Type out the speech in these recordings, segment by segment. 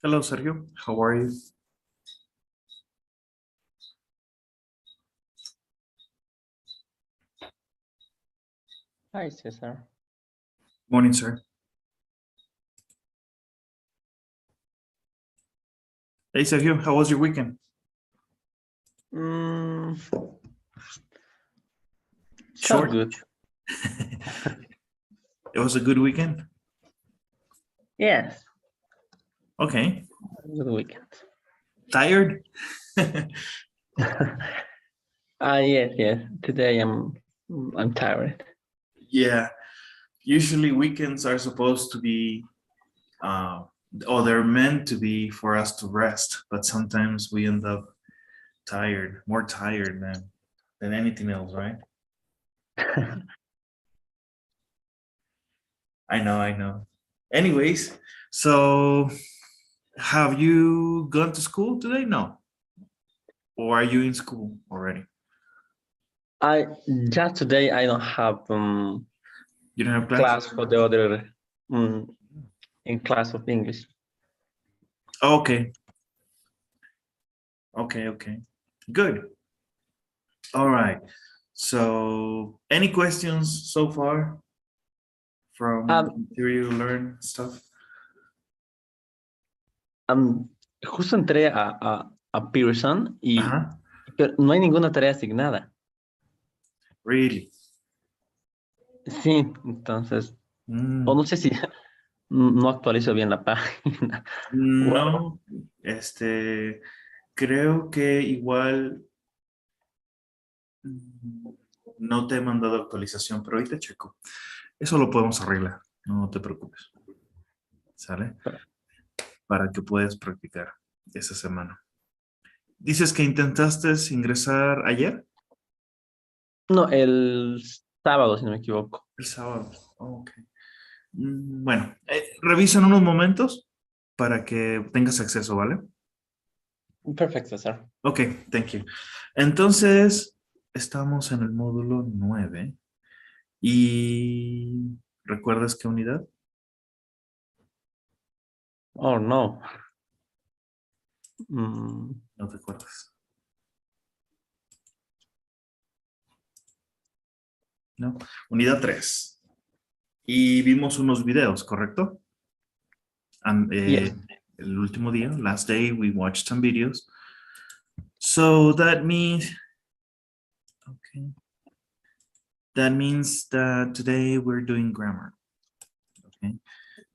Hello, Sergio. How are you? Hi, Cesar. Morning, sir. Hey, Sergio, how was your weekend? So Short? good. It was a good weekend? Yes, Okay. good weekend. Tired? Yes. Today I'm tired. Yeah. Usually weekends are supposed to be, or they're meant to be for us to rest, but sometimes we end up tired, more tired than anything else, right? I know. Anyways, so have you gone to school today? No. Or are you in school already? I just today I don't have You don't have class? class for the other in class of English. Okay. Okay. Good. All right. So, any questions so far from the Um, material learn stuff? Justo entré a Pearson y Ajá. pero no hay ninguna tarea asignada. Really. Sí, entonces, o Mm, no sé si no actualizo bien la página o algo. no, creo que igual no te he mandado actualización, pero ahorita checo. Eso lo podemos arreglar, no te preocupes. ¿Sale? Para que puedas practicar esa semana. Dices que intentaste ingresar ayer, No, el sábado, si no me equivoco. el sábado. Oh, ok. Bueno, revisa en unos momentos para que tengas acceso, ¿vale? Perfecto, sir. Ok, thank you. Entonces, estamos en el módulo 9 y ¿recuerdas qué unidad? Oh, no. Mm, No te acuerdas. ¿No? Unidad 3. Y vimos unos videos, ¿correcto? yes. El último día, last day, we watched some videos. So that means, okay, that means that today we're doing grammar. Okay.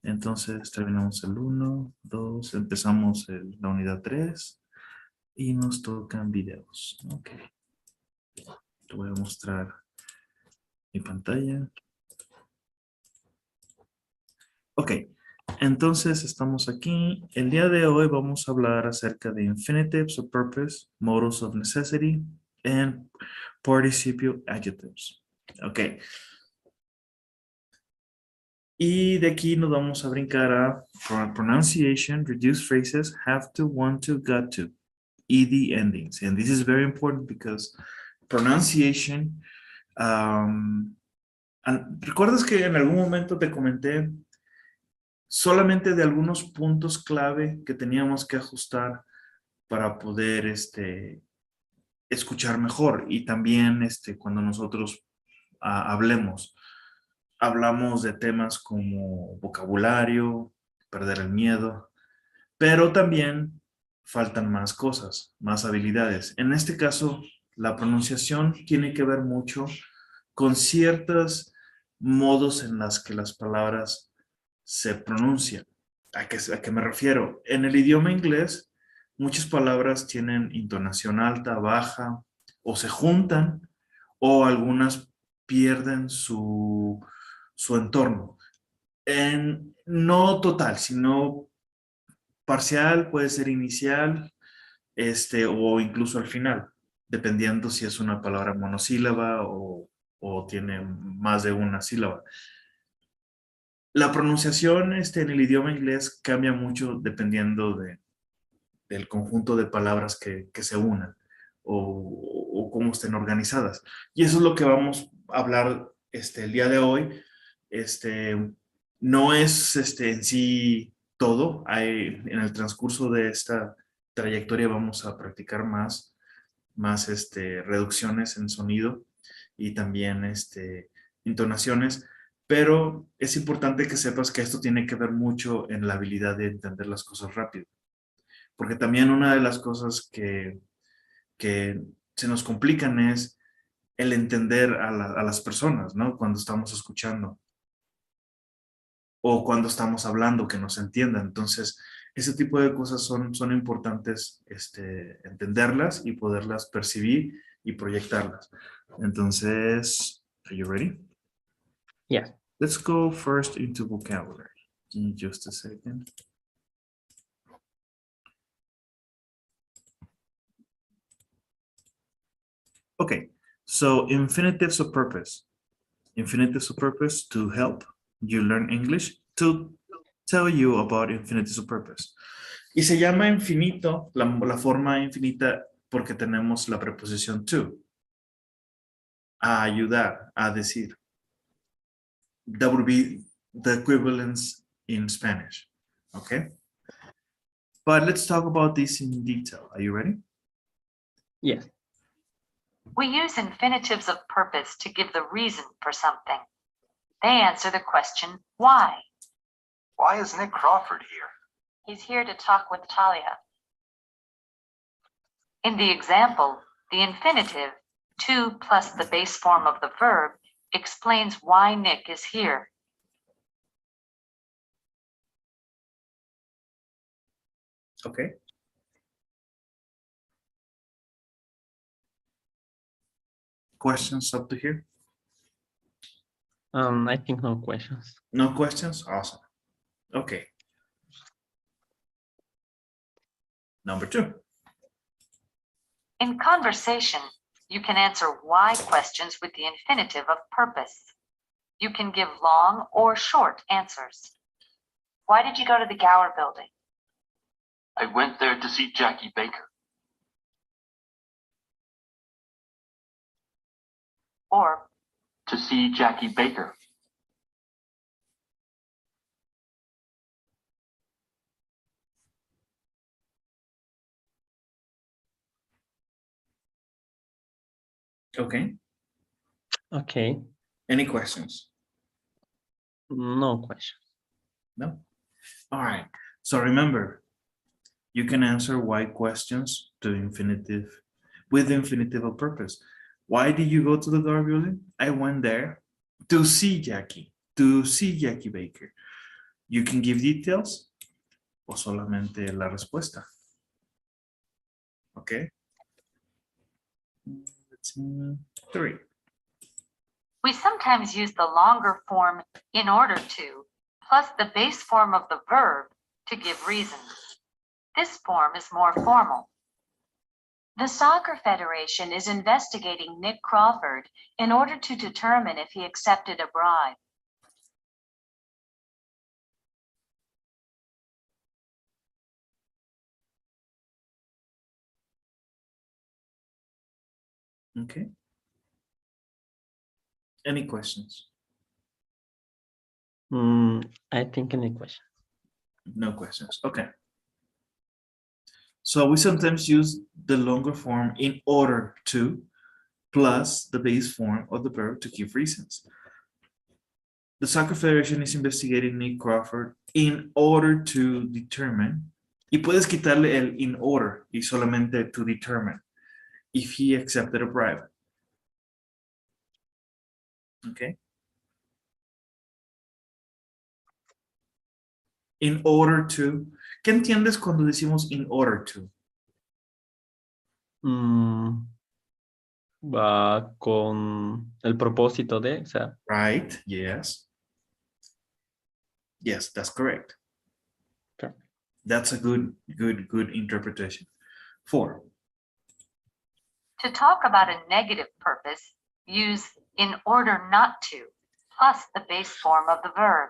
Entonces terminamos el 1, 2, empezamos la unidad 3 y nos tocan videos. Ok. Te voy a mostrar mi pantalla. Ok. Entonces estamos aquí. El día de hoy vamos a hablar acerca de infinitives of purpose, modals of necessity, and participio adjectives. Ok. Y de aquí nos vamos a brincar a pronunciation, reduced phrases, have to, want to, got to, ed endings. And this is very important because pronunciation, ¿recuerdas que en algún momento te comenté solamente de algunos puntos clave que teníamos que ajustar para poder escuchar mejor? Y también cuando nosotros hablamos de temas como vocabulario, perder el miedo, pero también faltan más cosas, más habilidades. En este caso, la pronunciación tiene que ver mucho con ciertos modos en las que las palabras se pronuncian. ¿A qué me refiero? En el idioma inglés, muchas palabras tienen intonación alta, baja, o se juntan, o algunas pierden su entorno. No total, sino parcial, puede ser inicial, o incluso al final, dependiendo si es una palabra monosílaba o tiene más de una sílaba. La pronunciación en el idioma inglés cambia mucho dependiendo del conjunto de palabras que se unan o cómo estén organizadas. Y eso es lo que vamos a hablar el día de hoy. No es en sí todo. En el transcurso de esta trayectoria vamos a practicar más reducciones en sonido y también entonaciones, pero es importante que sepas que esto tiene que ver mucho en la habilidad de entender las cosas rápido, porque también una de las cosas que se nos complican es el entender a las personas, ¿no? Cuando estamos escuchando o cuando estamos hablando, que nos entiendan. Entonces, ese tipo de cosas son importantes entenderlas y poderlas percibir y proyectarlas. Entonces, are you ready? Yes. Let's go first into vocabulary. Give me just a second. Okay, so infinitives of purpose. Infinitives of purpose to help you learn English, to tell you about infinitives of purpose. Y se llama infinito, la forma infinita, porque tenemos la preposición to. A ayudar, a decir. That would be the equivalence in Spanish. Okay? But let's talk about this in detail. Are you ready? Yes. We use infinitives of purpose to give the reason for something. They answer the question, why? Why is Nick Crawford here? He's here to talk with Talia. In the example, the infinitive, to plus the base form of the verb, explains why Nick is here. Okay. Questions up to here? I think no questions. No questions? Awesome. Okay. Number 2. In conversation, you can answer why questions with the infinitive of purpose. You can give long or short answers. Why did you go to the Gower building? I went there to see Jackie Baker. Or, To see Jackie Baker. Okay. Okay. Any questions? No questions. No? All right. So remember, you can answer why questions to infinitive with the infinitive of purpose. Why did you go to the Gower building? I went there to see Jackie Baker. You can give details o solamente la respuesta. Okay. Let's see. 3. we sometimes use the longer form in order to, plus the base form of the verb to give reasons. This form is more formal. The Soccer Federation is investigating Nick Crawford in order to determine if he accepted a bribe. Okay. Any questions? I think any question. No questions. Okay. So we sometimes use the longer form in order to plus the base form of the verb to give reasons. The Soccer Federation is investigating Nick Crawford in order to determine, y puedes quitarle el in order y solamente to determine if he accepted a bribe. Okay. In order to. ¿Qué entiendes cuando decimos in order to? Va con el propósito de, o sea. Right, yes. Yes, that's correct. Okay. That's a good interpretation. 4. To talk about a negative purpose, use in order not to, plus the base form of the verb.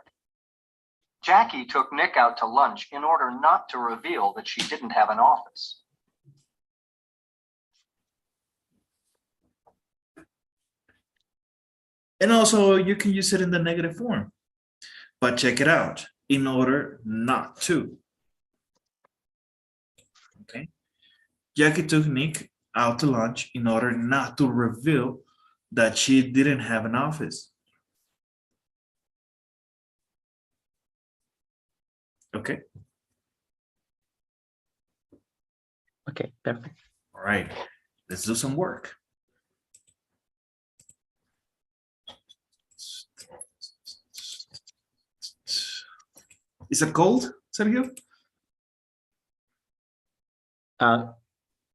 Jackie took Nick out to lunch in order not to reveal that she didn't have an office. And also you can use it in the negative form. But check it out. in order not to. Okay. Jackie took Nick out to lunch in order not to reveal that she didn't have an office. Okay. Okay, perfect. All right. Let's do some work. Is it cold, Sergio?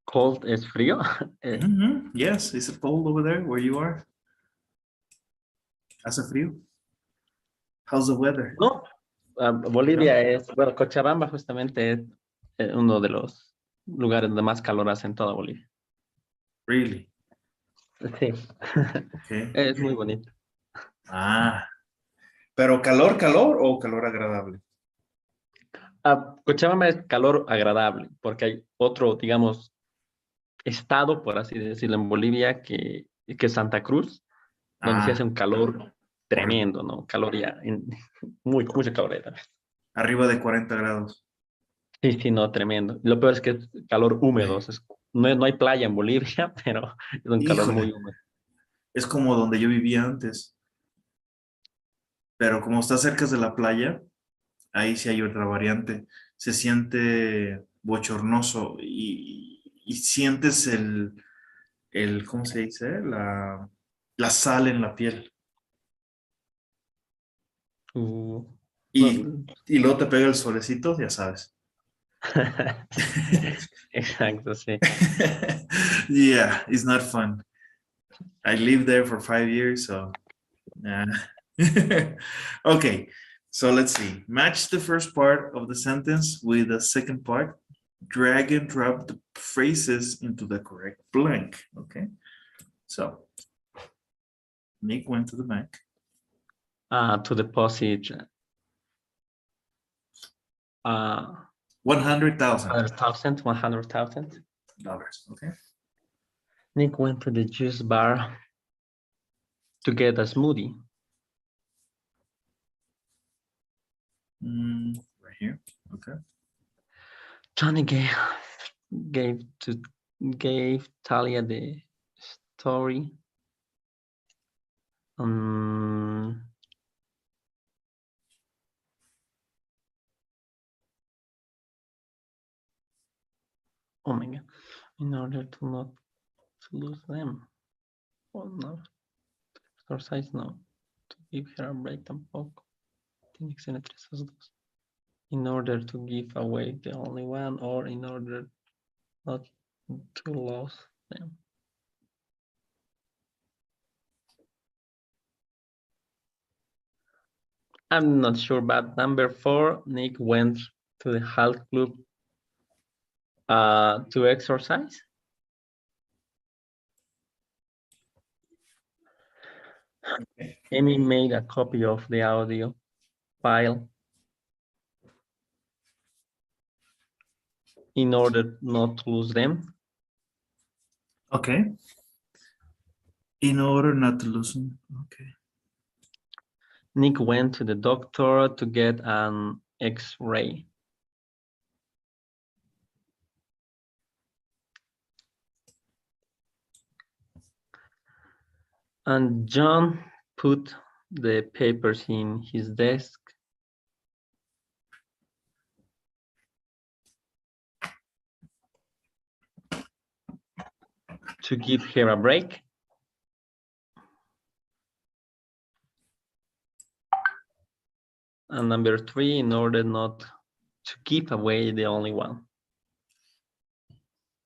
Cold es frío. Yes. Is it cold over there where you are? ¿Hace frío? How's the weather? No, Bolivia es, bueno, Cochabamba justamente es uno de los lugares donde más calor hace en toda Bolivia. Really? Sí, Okay. es muy bonito. Ah, pero calor, calor o calor agradable? Cochabamba es calor agradable, porque hay otro, digamos, estado, por así decirlo, en Bolivia, que es Santa Cruz, donde se hace un calor tremendo, ¿no? Calor ya, mucho calor ahí también. Arriba de 40 grados. Sí, sí, no, tremendo. Lo peor es que es calor húmedo, no hay playa en Bolivia, pero es un calor Híjole, muy húmedo. es como donde yo vivía antes. Pero como está cerca de la playa, ahí sí hay otra variante. Se siente bochornoso y sientes ¿cómo se dice? La sal en la piel. Uh, Y, no, y luego te pega el solecito, ya sabes. exacto, sí. Yeah, it's not fun. I lived there for 5 years, so yeah. Okay, so let's see. Match the first part of the sentence with the second part. Drag and drop the phrases into the correct blank. Okay, so Nick went to the bank. To deposit 100,000 100,000. dollars. Okay. Nick went to the juice bar to get a smoothie. Right here. Okay. Johnny gave Talia the story. Oh my God! In order to not lose them. Oh no! Exercise no. To give her a break tampoco. Tiene que ser entre esos dos. In order to give away the only one, or in order not to lose them. I'm not sure, but number 4, Nick went to the health club to exercise. Okay. Amy made a copy of the audio file in order not to lose them. Okay. In order not to lose them. Okay. Nick went to the doctor to get an X-ray. And John put the papers in his desk. To give her a break. And number 3, in order not to give away the only one.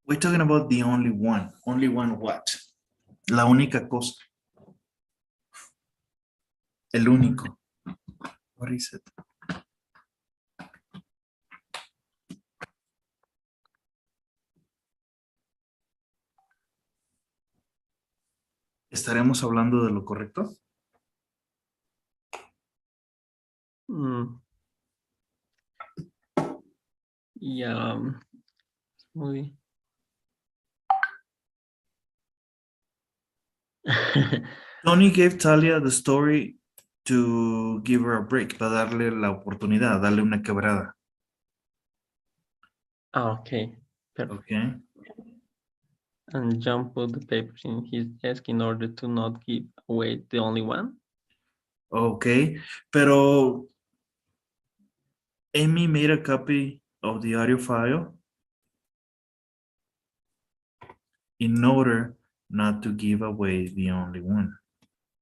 We're talking about the only one. Only one what? La única cosa. El único. What is it? ¿Estaremos hablando de lo correcto? Yeah, muy. Tony gave Talia the story to give her a break, para darle la oportunidad, darle una quebrada. Okay. Perfect. Okay. And John put the papers in his desk in order to not give away the only one. Okay. Pero Amy made a copy of the audio file in order not to give away the only one.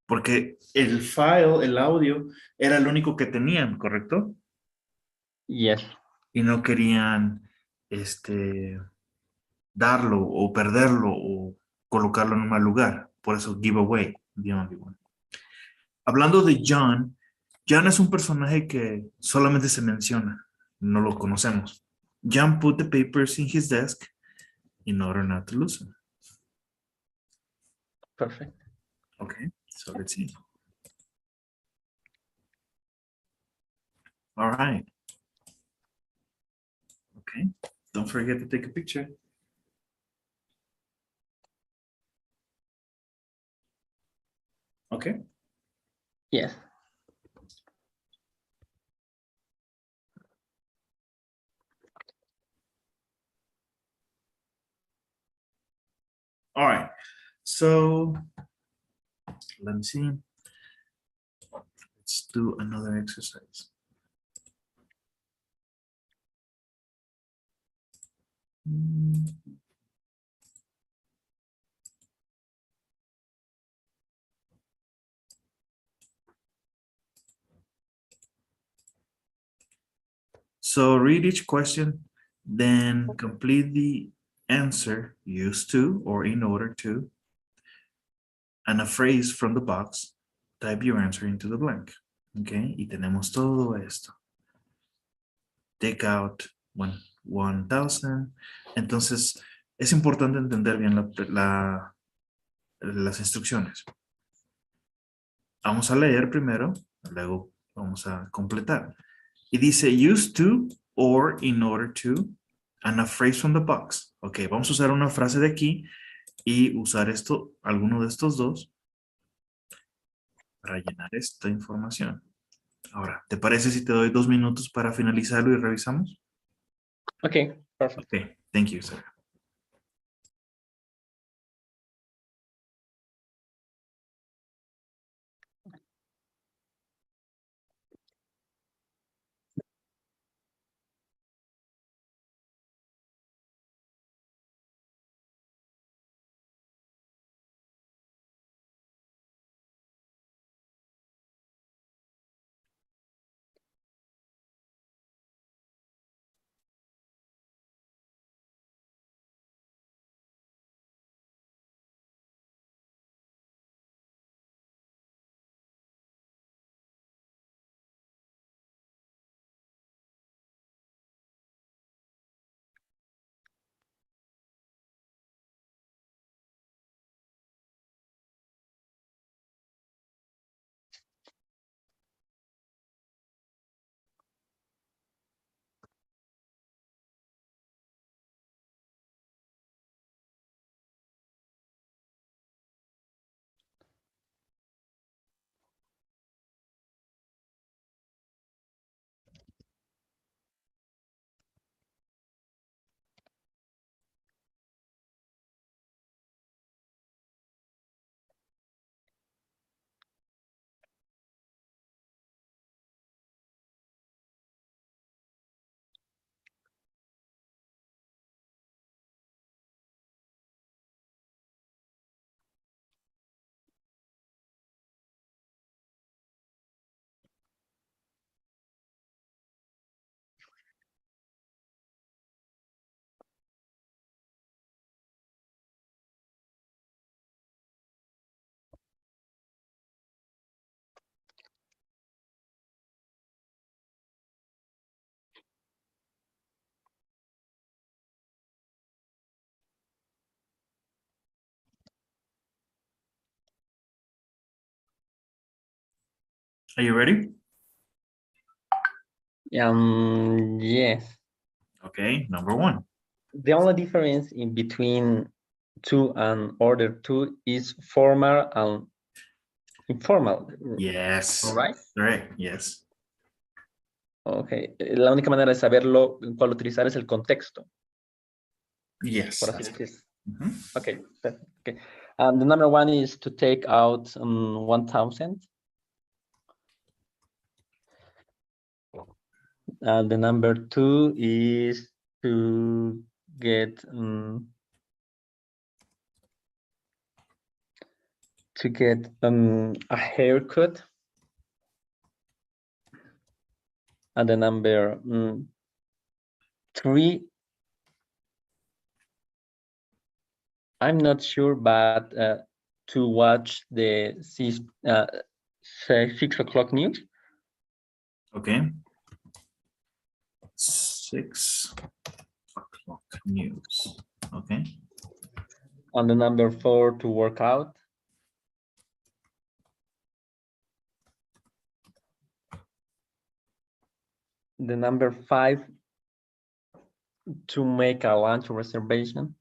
Porque el file, el audio, era el único que tenían, ¿correcto? Yes. Y no querían darlo o perderlo o colocarlo en un mal lugar. Por eso, give away the only one. Hablando de John, John es un personaje que solamente se menciona, no lo conocemos. John put the papers in his desk in order not to lose them. Perfect. Okay, so let's see. All right. Okay, don't forget to take a picture. Okay. Yes. All right. So let me see. Let's do another exercise. So read each question, then complete the answer used to or in order to, and a phrase from the box. Type your answer into the blank. Okay, y tenemos todo esto. Take out 1000. Entonces, es importante entender bien las instrucciones. Vamos a leer primero, luego vamos a completar. Y dice used to or in order to and a phrase from the box. Ok, vamos a usar una frase de aquí y usar alguno de estos dos para llenar esta información. Ahora, ¿te parece si te doy 2 minutos para finalizarlo y revisamos? Okay. Perfect. Ok, thank you, sir. Are you ready? Yes. Okay, number 1. The only difference in between to and order to is formal and Informal. Yes. All right. Correct. Yes. Ok. La única manera de saberlo, cuál utilizar es el contexto. Yes. Por así decir. Mhm. Okay. Perfect. Okay. The number one is to take out 1,000. The number two is to get a haircut. And the number three, I'm not sure, but to watch the 6 o'clock news. Okay. 6 o'clock news. Okay. On the number four, to work out. The number five, to make a lunch reservation.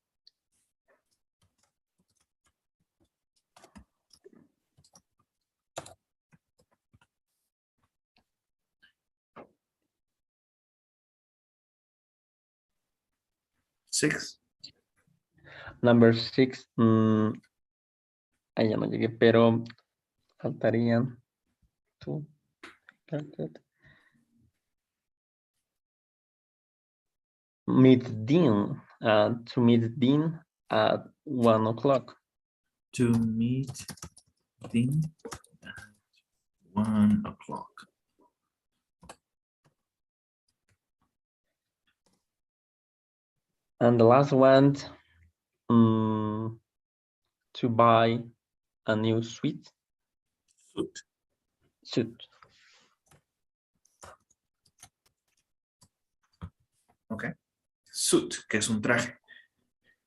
Six. Number six, ahí ya no llegué, pero faltarían two. Meet Dean, to meet Dean at 1 o'clock. To meet Dean at 1 o'clock. And the last one, to buy a new suit. Ok. Suit, que es un traje.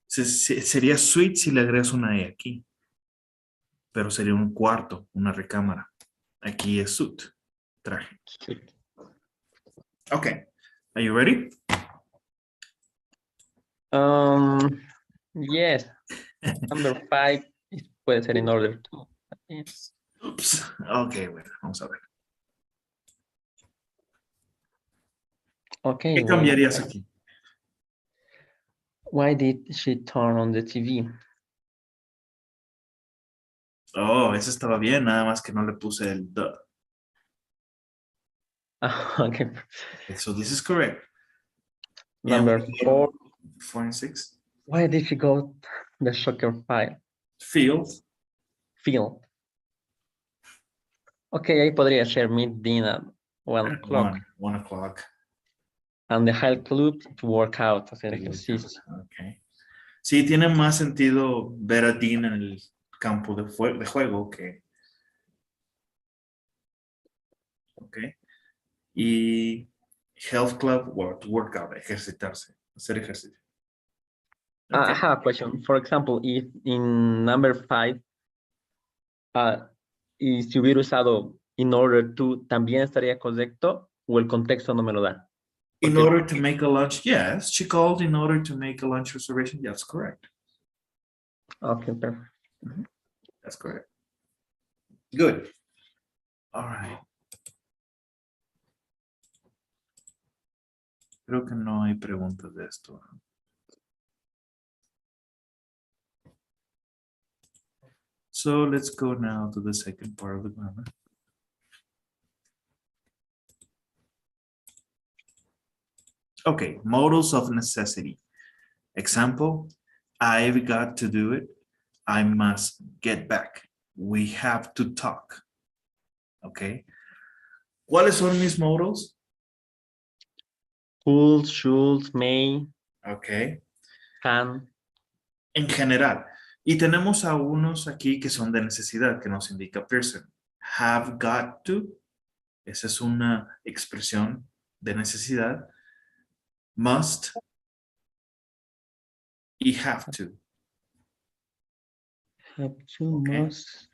Sería suite si le agregas una E aquí. Pero sería un cuarto, una recámara. Aquí es suit, traje. Suit. Ok. Are you ready? Yes. Number five puede ser in order to. Oops. Ok, bueno, vamos a ver. Okay. ¿Qué cambiarías aquí? Why did she turn on the TV? Oh, eso estaba bien, nada más que no le puse el the. Okay. So this is correct. Number four. 4 and 6. Why did she go the soccer Field. field? Okay, ahí podría ser meet Dean at 1 o'clock. 1 o'clock. And the health club to work out, hacer ejercicio. Okay. Sí, tiene más sentido ver a Dean en el campo de juego que... Ok. Y health club, to work out, ejercitarse, hacer ejercicio. Okay. I have a question. For example, if in number five, y si hubiera usado in order to, ¿también estaría correcto o el contexto no me lo da? In order to make a lunch, yes. She called in order to make a lunch reservation. That's correct. Okay, perfect. That's correct. Good. All right. Creo que no hay preguntas de esto. So let's go now to the second part of the grammar. Okay, modals of necessity. Example, I've got to do it. I must get back. We have to talk. Okay. ¿Cuáles son mis modals? Could, should, may, Okay. can. En general. Y tenemos a unos aquí que son de necesidad, que nos indica Pearson. Have got to. Esa es una expresión de necesidad. Must y have to. Have to, Okay. must.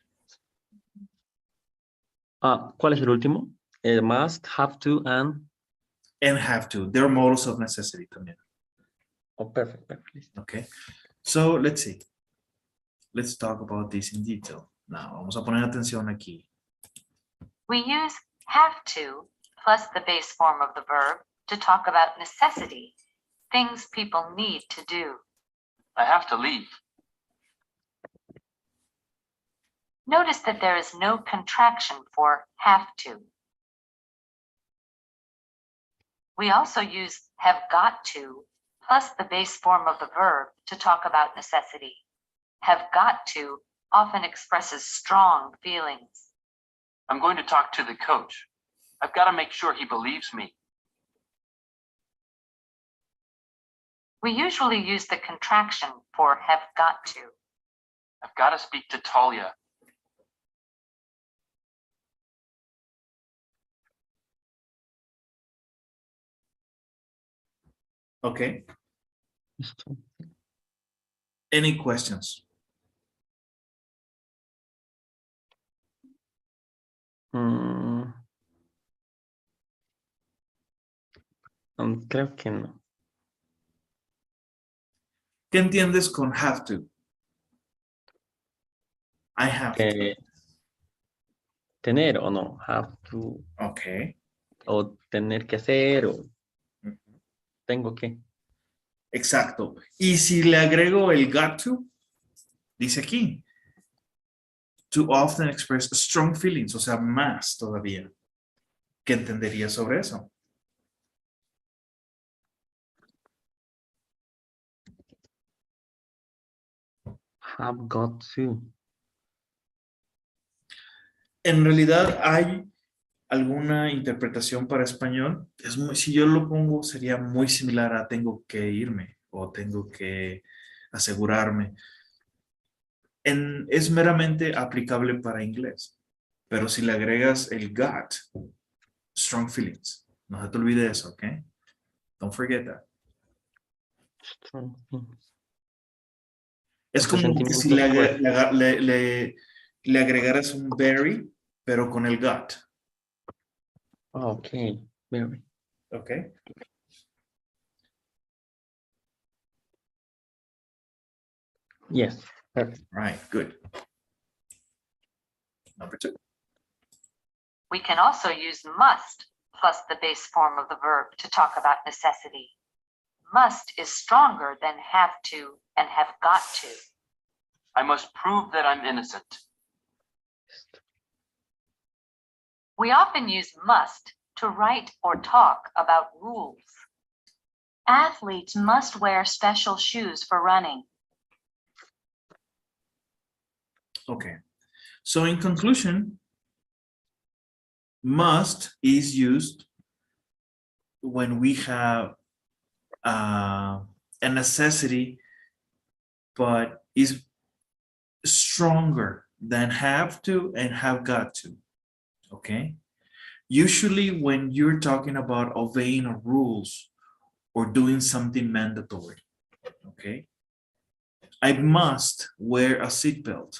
¿Cuál es el último? Must, have to, and. And have to. They're modals of necessity también. Oh, perfect, perfect. Okay. So let's see. Let's talk about this in detail. No, vamos a poner atención aquí. We use have to plus the base form of the verb to talk about necessity, things people need to do. I have to leave. Notice that there is no contraction for have to. We also use have got to plus the base form of the verb to talk about necessity. Have got to often expresses strong feelings. I'm going to talk to the coach. I've got to make sure he believes me. We usually use the contraction for have got to. I've got to speak to Talia. Okay. Any questions? Creo que no. ¿Qué entiendes con have to? I have to. Que tener o no, have to, Ok. o tener que hacer, o tengo que. Exacto. Y si le agrego el got to, dice aquí, to often express strong feelings, o sea, más todavía. ¿Qué entendería sobre eso? Have got to. En realidad hay alguna interpretación para español. Si yo lo pongo, sería muy similar a tengo que irme o tengo que asegurarme. Es meramente aplicable para inglés. Pero si le agregas el got, strong feelings. No se te olvide eso, ¿ok? Don't forget that. Strong feelings. Es O sea, como que si sentimientos fuertes. le agregaras un very, pero con el got. Ok, very. ¿Ok? Yes, perfect. Right, good. Number 2. We can also use must plus the base form of the verb to talk about necessity. Must is stronger than have to and have got to. I must prove that I'm innocent. We often use must to write or talk about rules. Athletes must wear special shoes for running. Okay. So in conclusion, must is used when we have a necessity, but is stronger than have to and have got to. Okay. Usually when you're talking about obeying rules or doing something mandatory. Okay. I must wear a seatbelt.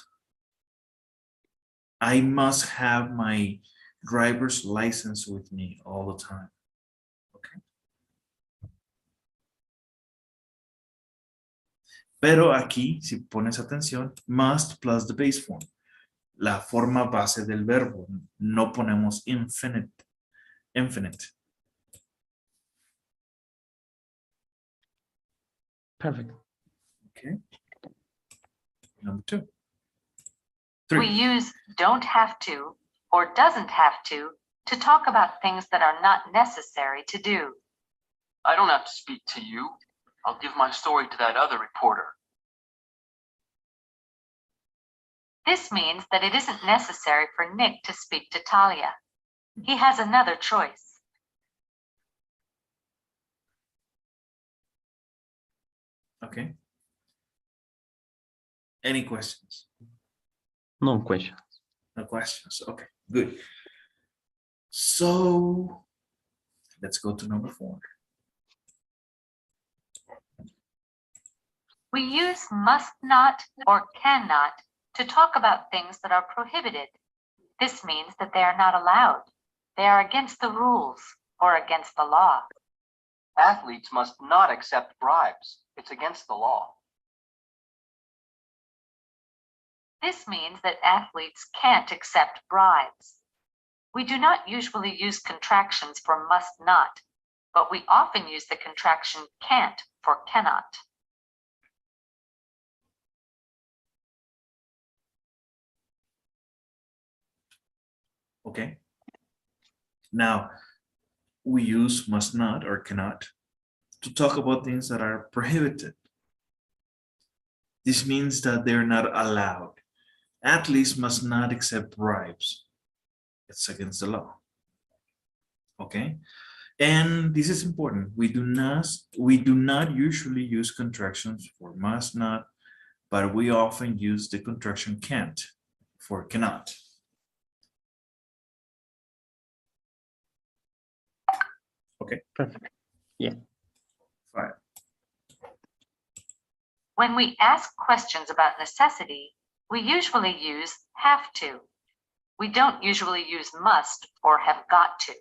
I must have my driver's license with me all the time. Okay. Pero aquí, si pones atención, must plus the base form. La forma base del verbo. No ponemos infinite. Perfect. Okay. Number 2. We 3. use don't have to or doesn't have to talk about things that are not necessary to do. I don't have to speak to you. I'll give my story to that other reporter. This means that it isn't necessary for Nick to speak to Talia. He has another choice. Okay. Any questions? No question. No questions. Okay, good. So let's go to number 4. We use must not or cannot to talk about things that are prohibited. This means that they are not allowed. They are against the rules or against the law. Athletes must not accept bribes. It's against the law. This means that athletes can't accept bribes. We do not usually use contractions for must not, but we often use the contraction can't for cannot. Okay. Now, we use must not or cannot to talk about things that are prohibited. This means that they're not allowed. Athletes must not accept bribes. It's against the law. Okay? And this is important. We do not usually use contractions for must not, but we often use the contraction can't for cannot. Okay. Perfect. Yeah. Fine. When we ask questions about necessity, we usually use have to. We don't usually use must or have got to.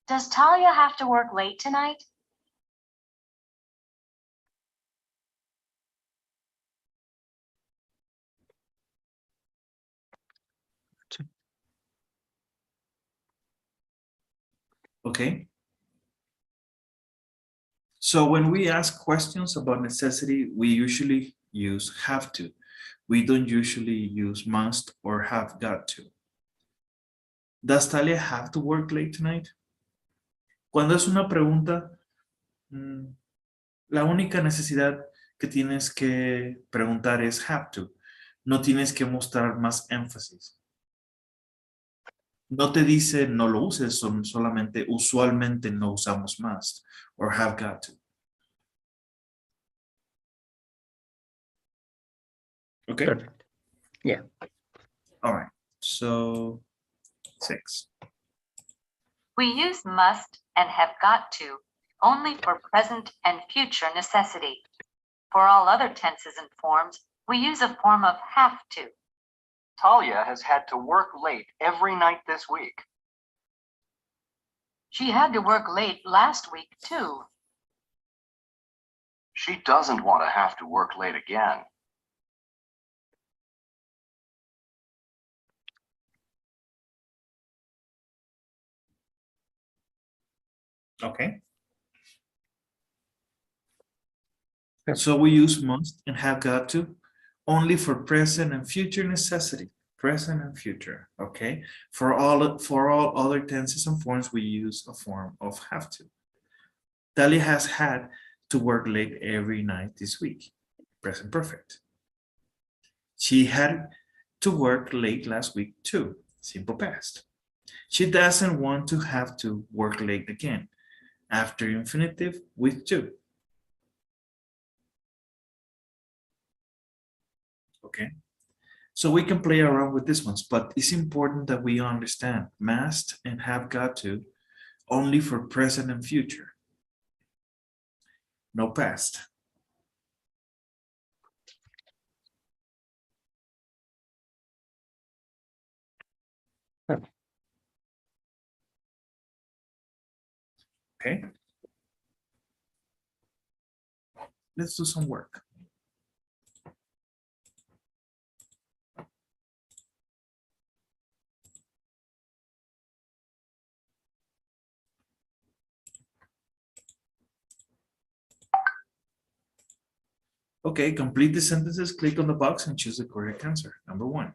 Does Talia have to work late tonight? Okay. So when we ask questions about necessity, we usually use have to. We don't usually use must or have got to. Does Talia have to work late tonight? Cuando es una pregunta, la única necesidad que tienes que preguntar es have to. No tienes que mostrar más énfasis. No te dice no lo uses, solamente usualmente no usamos must or have got to. Okay. Perfect. Yeah. All right. So 6. We use must and have got to only for present and future necessity. For all other tenses and forms, we use a form of have to. Talia has had to work late every night this week. She had to work late last week, too. She doesn't want to have to work late again. Okay. So we use must and have got to only for present and future necessity. Present and future. Okay. For all other tenses and forms, we use a form of have to. Talia has had to work late every night this week. Present perfect. She had to work late last week too. Simple past. She doesn't want to have to work late again. After infinitive with to. Okay. So we can play around with these ones, but it's important that we understand must and have got to only for present and future. No past. Okay. Let's do some work. Okay, complete the sentences, click on the box and choose the correct answer. Number 1.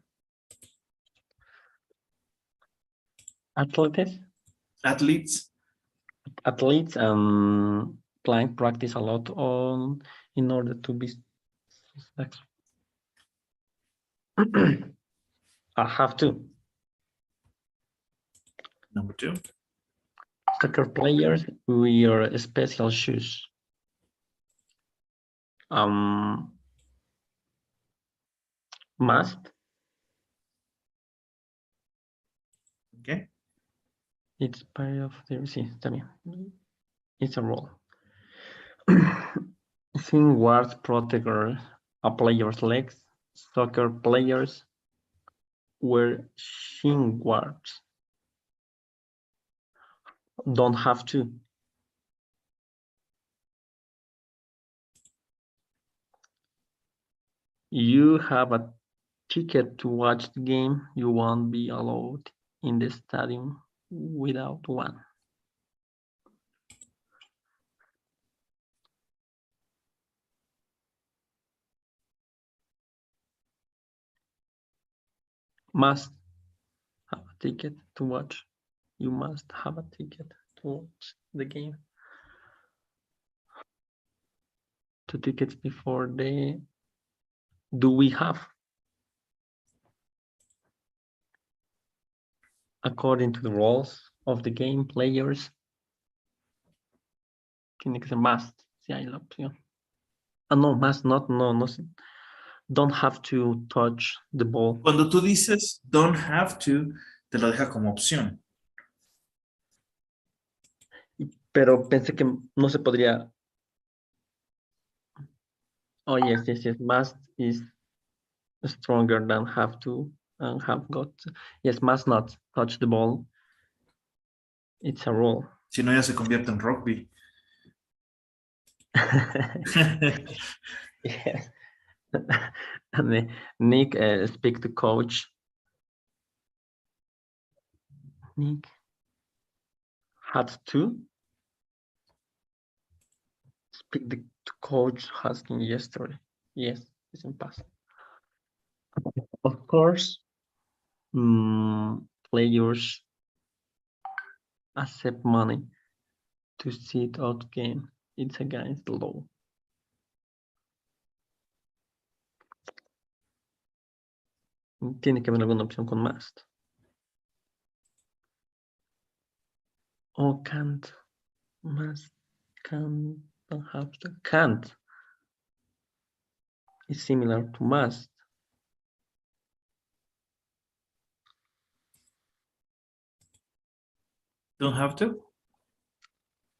Athletes playing practice a lot on in order to be successful. I have to. Number 2. Soccer players wear special shoes. Must. Okay. It's part of the también. It's a rule. Thin guards protect a player's legs. Soccer players wear shin guards. Don't have to. You have a ticket to watch the game, you won't be allowed in the stadium without one. Must have a ticket to watch. You must have a ticket to watch the game. 2 tickets before the. Do we have? According to the rules of the game, players. Tiene que ser must. Si hay la opción. Ah, no, must not. No, no. Don't have to touch the ball. Cuando tú dices don't have to, te lo deja como opción. Pero pensé que no se podría. Oh, yes. Must is stronger than have to and have got. Yes, must not touch the ball. It's a rule. Si no, ya se convierte en rugby. Yes. And then Nick speak to coach. Nick had to speak to coach asking yesterday. Yes, it's in past. Of course, players accept money to sit out game. It's against the law. Tiene que haber alguna opción con must. Oh, can't. Must. Can't. Don't have to. Can't. Is similar to must. Don't have to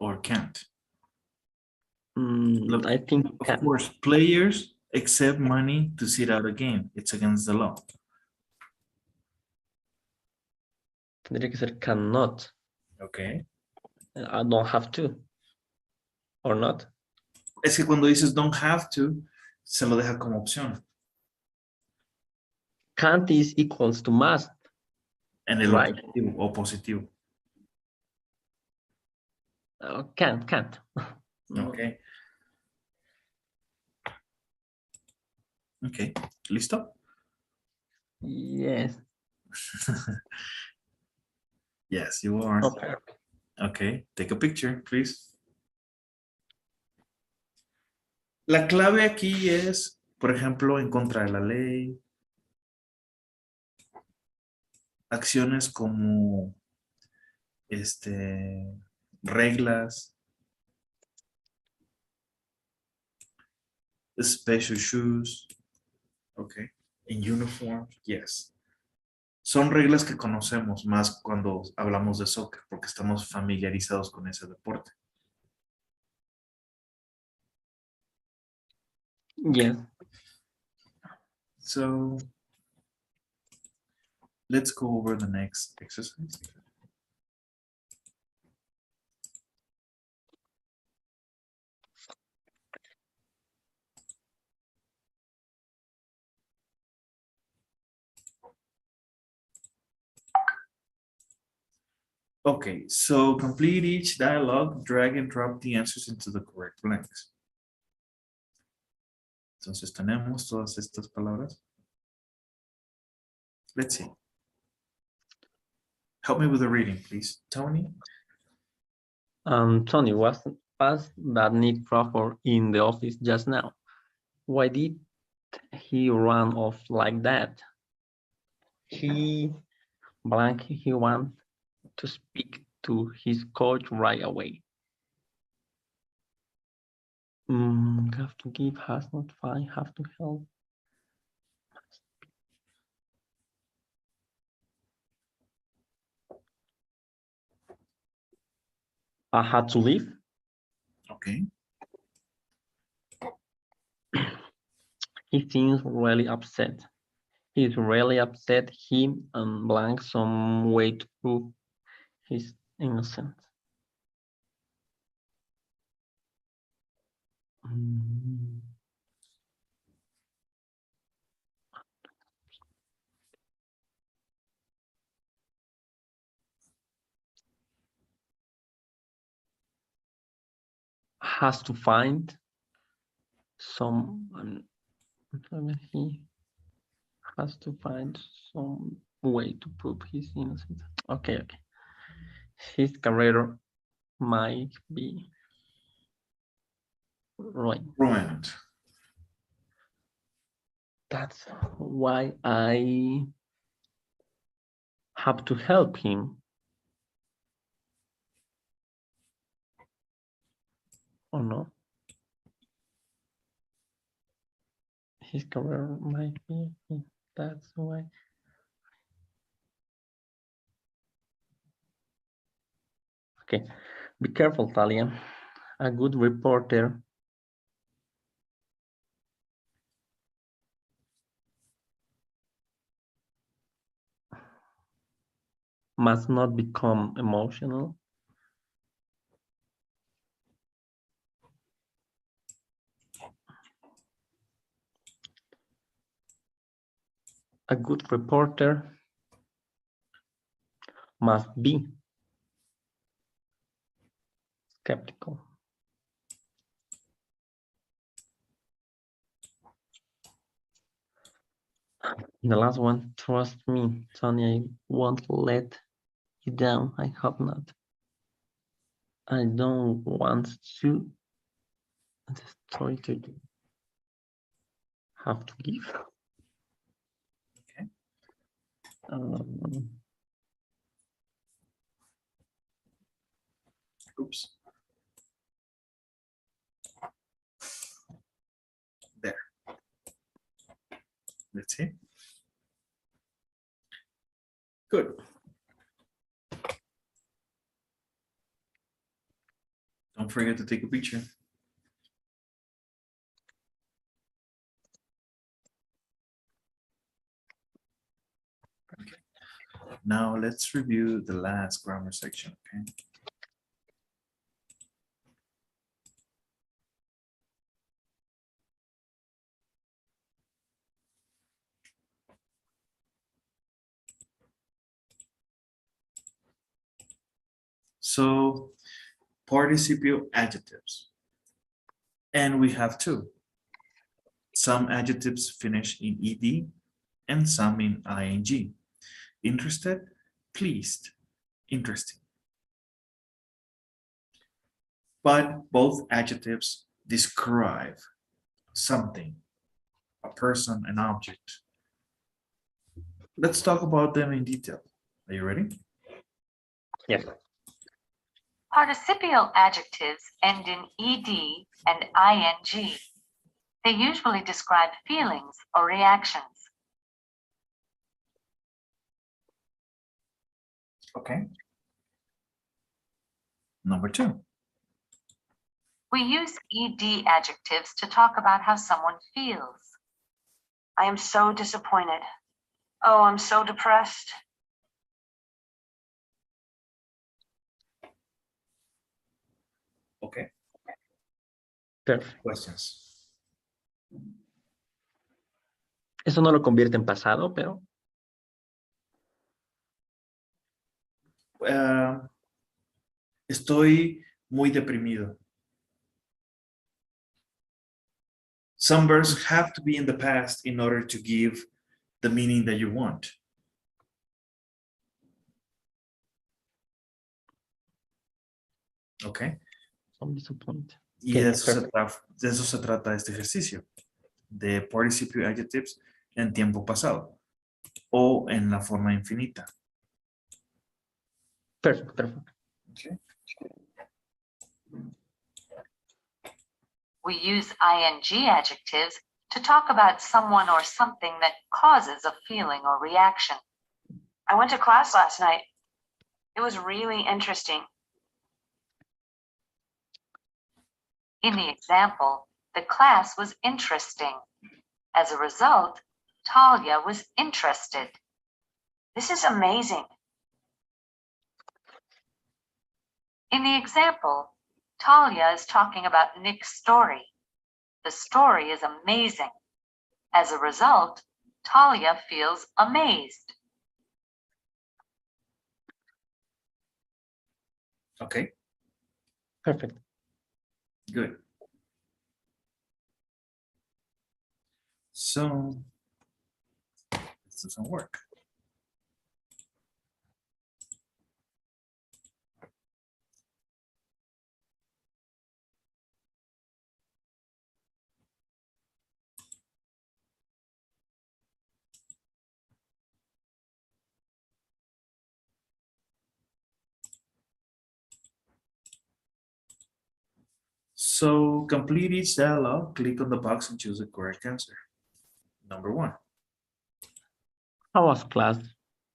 or can't. Look, I think of can. course, players accept money to sit out a game. It's against the law. Tendría que ser cannot. Okay. I don't have to. Or not. Es que cuando dices don't have to, se lo deja como opción. Can't is equals to must. En el Right. objetivo o positivo. Can't. Okay. Okay. ¿Listo? Yes. Yes, you are. Okay. Okay. Take a picture, please. La clave aquí es, por ejemplo, en contra de la ley. Acciones como reglas, special shoes, okay, in uniform, yes. Son reglas que conocemos más cuando hablamos de soccer, porque estamos familiarizados con ese deporte. Yes. So, let's go over the next exercise. Okay, so complete each dialogue, drag and drop the answers into the correct blanks. Entonces tenemos todas estas palabras. Let's see. Help me with the reading, please, Tony. Tony, was that Nick Crawford in the office just now? Why did he run off like that? He wants to speak to his coach right away. Have to give, has not fine, have to help. I had to leave. Okay. He seems really upset. He's really upset. Him and blank some way to prove his innocence. has to find some, he has to find some way to prove his innocence. Okay, okay. His career might be ruined. Ruined. That's why I have to help him. Or no? His career might be, that's why. Okay, be careful, Talia. A good reporter must not become emotional. A good reporter must be skeptical. The last one, trust me, Sonia, I won't let you down. I hope not. I don't want to destroy to you. Have to give. Okay. Oops. There. Let's see. Good. Don't forget to take a picture. Okay. Now let's review the last grammar section, okay? So, participial adjectives. And we have two. Some adjectives finish in ed and some in ing. Interested, pleased, interesting. But both adjectives describe something, a person, an object. Let's talk about them in detail. Are you ready? Yes. Participial adjectives end in ed and ing. They usually describe feelings or reactions. Okay. Number two. We use ed adjectives to talk about how someone feels. I am so disappointed. Oh, I'm so depressed. Okay. Perfect. Questions. Eso no lo convierte en pasado, pero Estoy muy deprimido. Some verbs have to be in the past in order to give the meaning that you want. Okay. I'm disappointed. Y Okay, de eso se trata este ejercicio, de participial adjectives en tiempo pasado o en la forma infinita. Perfect, perfect. Okay. We use ing adjectives to talk about someone or something that causes a feeling or reaction. I went to class last night. It was really interesting. In the example, the class was interesting. As a result, Talia was interested. This is amazing. In the example, Talia is talking about Nick's story. The story is amazing. As a result, Talia feels amazed. Okay. Perfect. Good. So this doesn't work. So complete each dialog, click on the box and choose the correct answer. Number 1. How was class?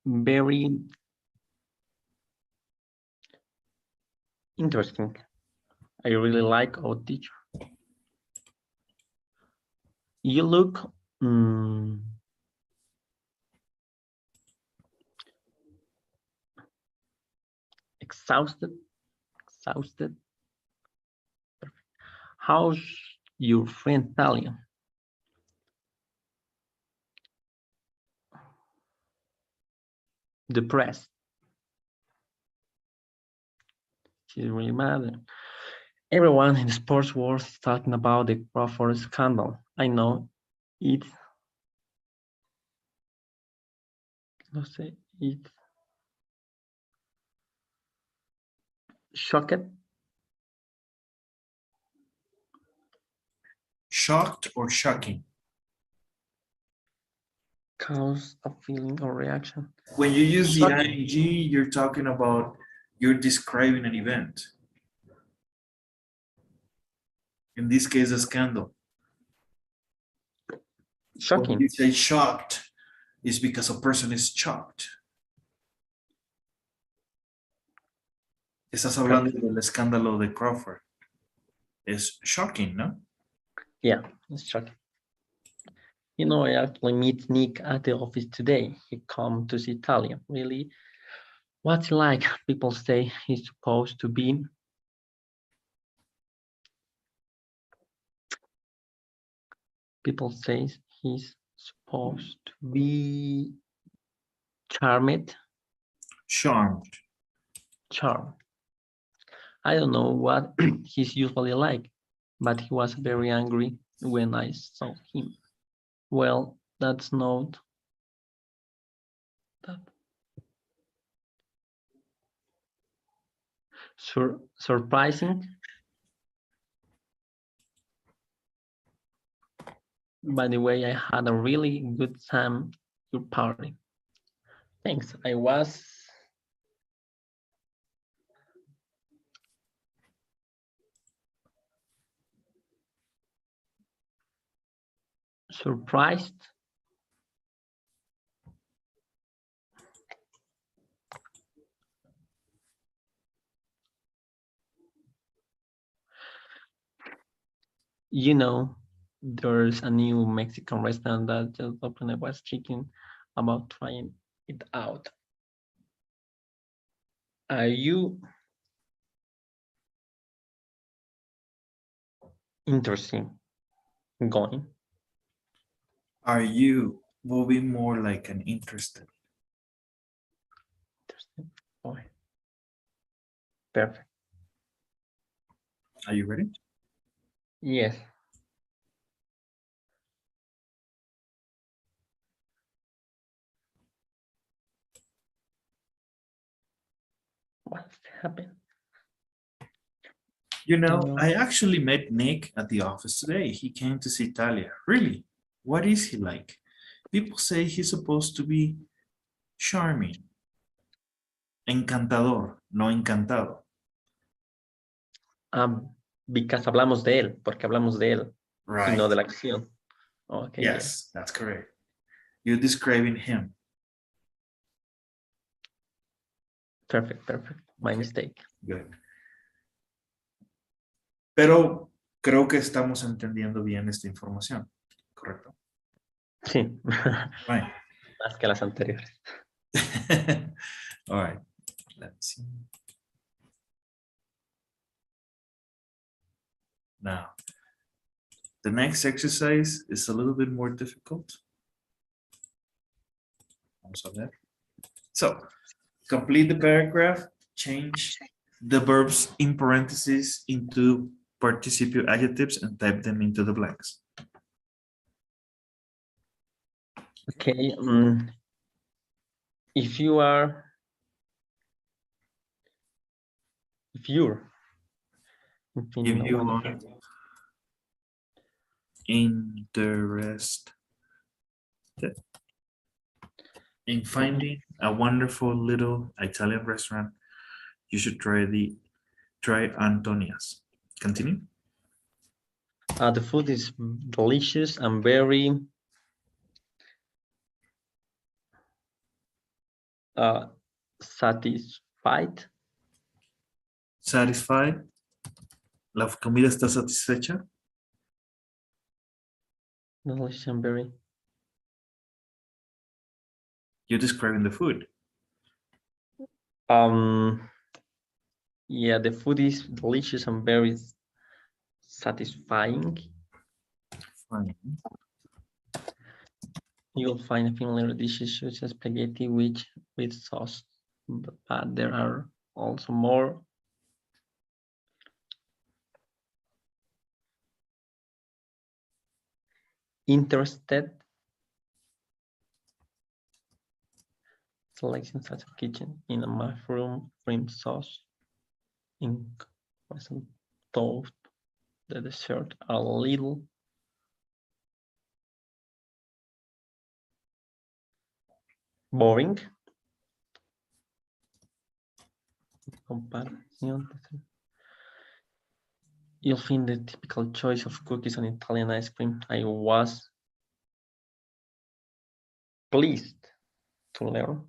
Very interesting. I really like our teacher. You look exhausted. Exhausted. Perfect. How's your friend Talia? Depressed. She's really mad. Everyone in the sports world is talking about the Crawford scandal. I know it's, let's say, it's shocked. Shocked or shocking? Cause a feeling or reaction. When you use the Shocking. ing, you're talking about, you're describing an event. In this case, a scandal. When Shocking. you say shocked, it's because a person is shocked. Estás hablando del escándalo de Crawford. Es shocking, ¿no? Yeah, it's shocking. You know, I actually meet Nick at the office today. He come to see Talia. Really, what's it like? People say he's supposed to be. People say he's supposed to be charmed. Charmed. Charm. I don't know what he's usually like, but he was very angry when I saw him. Well, that's not that. Surprising. By the way, I had a really good time at your party. Thanks. I was surprised. You know, there's a new Mexican restaurant that just opened. I was thinking about trying it out. Are you interested in going? Are you moving more like an interested? Interested? Boy. Perfect. Are you ready? Yes. What's happened? You know, No. I actually met Nick at the office today. He came to see Talia. Really? What is he like? People say he's supposed to be charming. Encantador, no encantado. Because hablamos de él, porque hablamos de él y Right. no de la acción. Okay. Yes, that's correct. You're describing him. Yeah. Perfect. My mistake. Good. Pero creo que estamos entendiendo bien esta información. Correcto. Sí. Right. Más que las anteriores. All right. Let's see. Now, the next exercise is a little bit more difficult. Vamos a ver. So, complete the paragraph, change the verbs in parentheses into participial adjectives and type them into the blanks. Okay. If you're If you no one- are interested in finding a wonderful little Italian restaurant, you should try Antonia's. Continue. the food is delicious and very satisfied. Satisfied. La comida está satisfecha. Delicious and very You're describing the food. yeah, the food is delicious and very satisfying. Fine. You'll find familiar dishes such as spaghetti with sauce, but there are also more interested selections such as kitchen in a mushroom cream sauce, in wasn't toast, the dessert a little boring. Comparación. You'll find the typical choice of cookies and Italian ice cream. I was pleased to learn.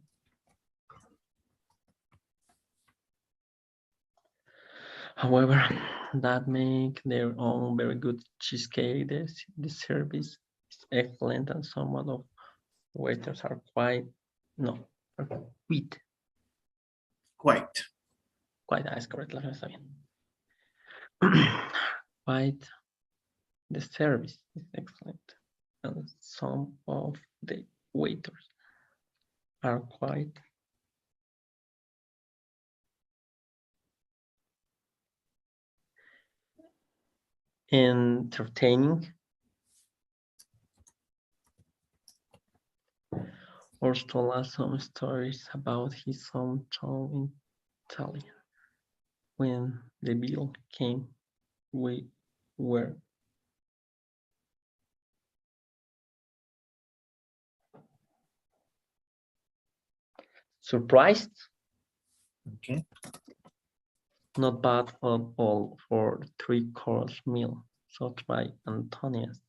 However, that make their own very good cheesecake. The service is excellent, and some of the waiters are quite that's correct. Está bien. Quite the service is excellent, and some of the waiters are quite entertaining. Horst told us some stories about his hometown in Italy. When the bill came, we were surprised. Okay. Not bad at all for 3-course meal. So try Antonia's.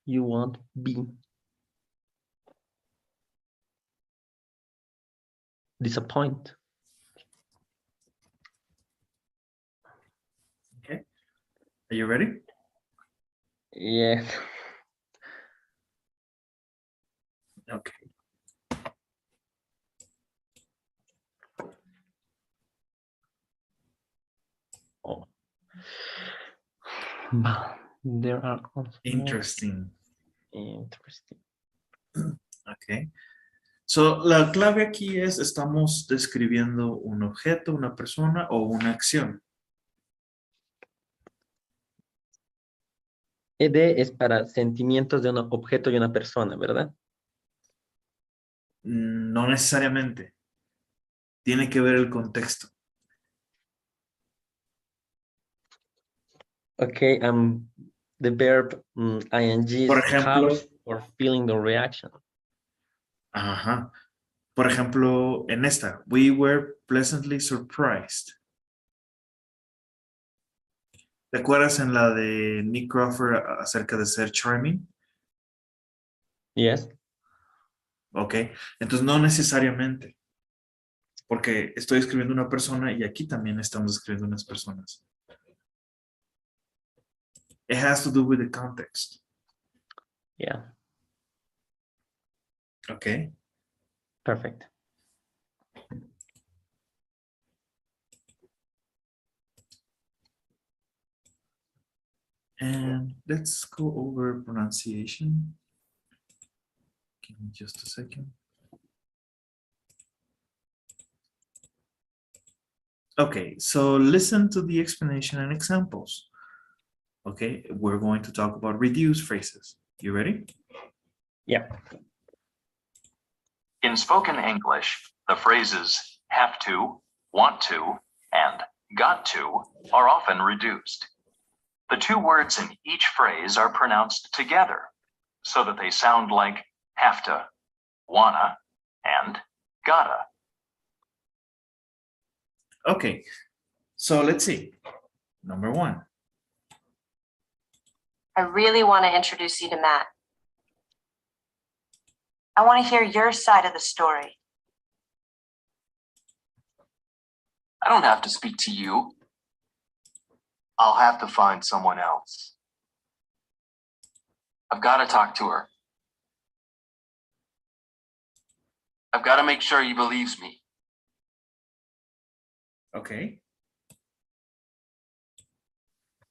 You won't be disappointed. Okay. Are you ready? Yes. Okay. Oh. But there are also Interesting. interesting. Okay. So, la clave aquí es, estamos describiendo un objeto, una persona o una acción. ED es para sentimientos de un objeto y una persona, ¿verdad? No necesariamente. Tiene que ver el contexto. Okay, the verb ing Por is ejemplo, cause or feeling the reaction. Ajá. Por ejemplo, en esta, we were pleasantly surprised. ¿Te acuerdas en la de Nick Crawford acerca de ser charming? Yes. Ok. Entonces, no necesariamente. Porque estoy escribiendo una persona y aquí también estamos escribiendo unas personas. It has to do with the context. Yeah. Ok. Perfect. And let's go over pronunciation. Give me just a second. Okay, so listen to the explanation and examples. Okay, we're going to talk about reduced phrases. You ready? Yeah. In spoken English, the phrases have to, want to, and got to are often reduced. The two words in each phrase are pronounced together so that they sound like have to, wanna, and gotta. Okay, so let's see. Number one. I really want to introduce you to Matt. I want to hear your side of the story. I don't have to speak to you. I'll have to find someone else. I've got to talk to her. I've got to make sure he believes me. Okay,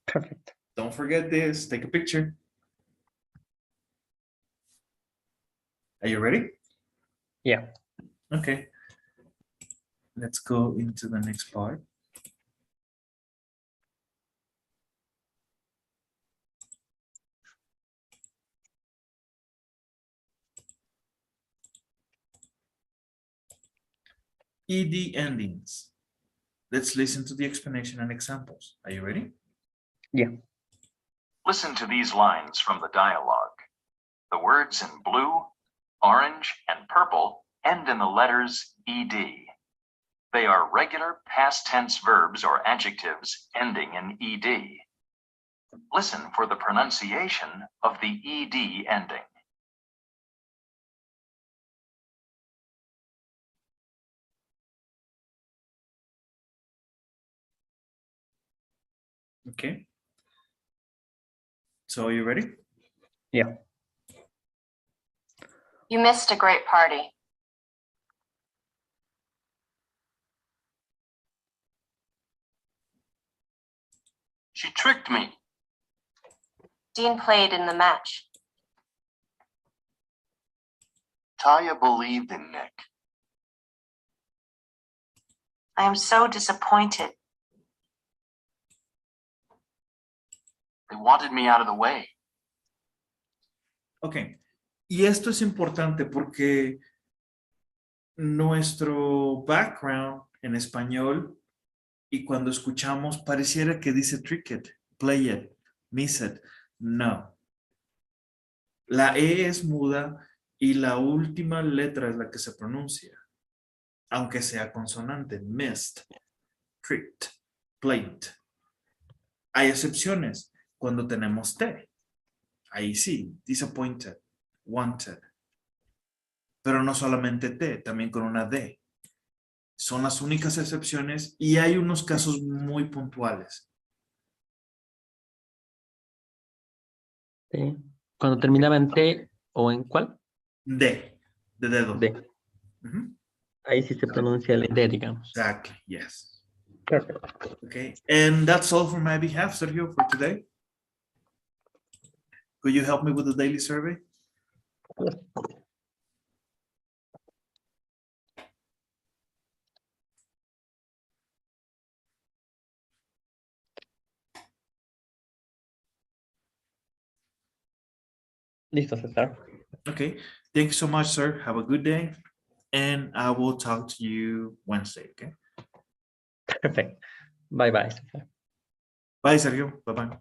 Perfect. don't forget this. Take a picture. Are you ready? Yeah. Okay. Let's go into the next part. ED endings. Let's listen to the explanation and examples. Are you ready? Yeah. Listen to these lines from the dialogue. The words in blue, orange, and purple end in the letters ed. They are regular past tense verbs or adjectives ending in ed. Listen for the pronunciation of the ed ending. Okay. So are you ready? Yeah. You missed a great party. She tricked me. Dean played in the match. Taya believed in Nick. I am so disappointed. They wanted me out of the way. Ok. Y esto es importante porque nuestro background en español y cuando escuchamos pareciera que dice trick it, play it, miss it. No. La E es muda y la última letra es la que se pronuncia, aunque sea consonante. Missed, tricked, played. Hay excepciones cuando tenemos T. Ahí sí, disappointed, wanted. Pero no solamente T, también con una D. Son las únicas excepciones y hay unos casos muy puntuales. Sí. Cuando terminaba en T o en cuál? D, de dedo. D. Ujú. Ahí sí se pronuncia el D, digamos. Exactly, yes. Perfect. Okay, and that's all for my behalf, Sergio, for today. Could you help me with the daily survey? Listo, César. Okay, thank you so much, sir. Have a good day. And I will talk to you Wednesday, okay? Perfect. Bye bye, César. Bye, Sergio. Bye-bye.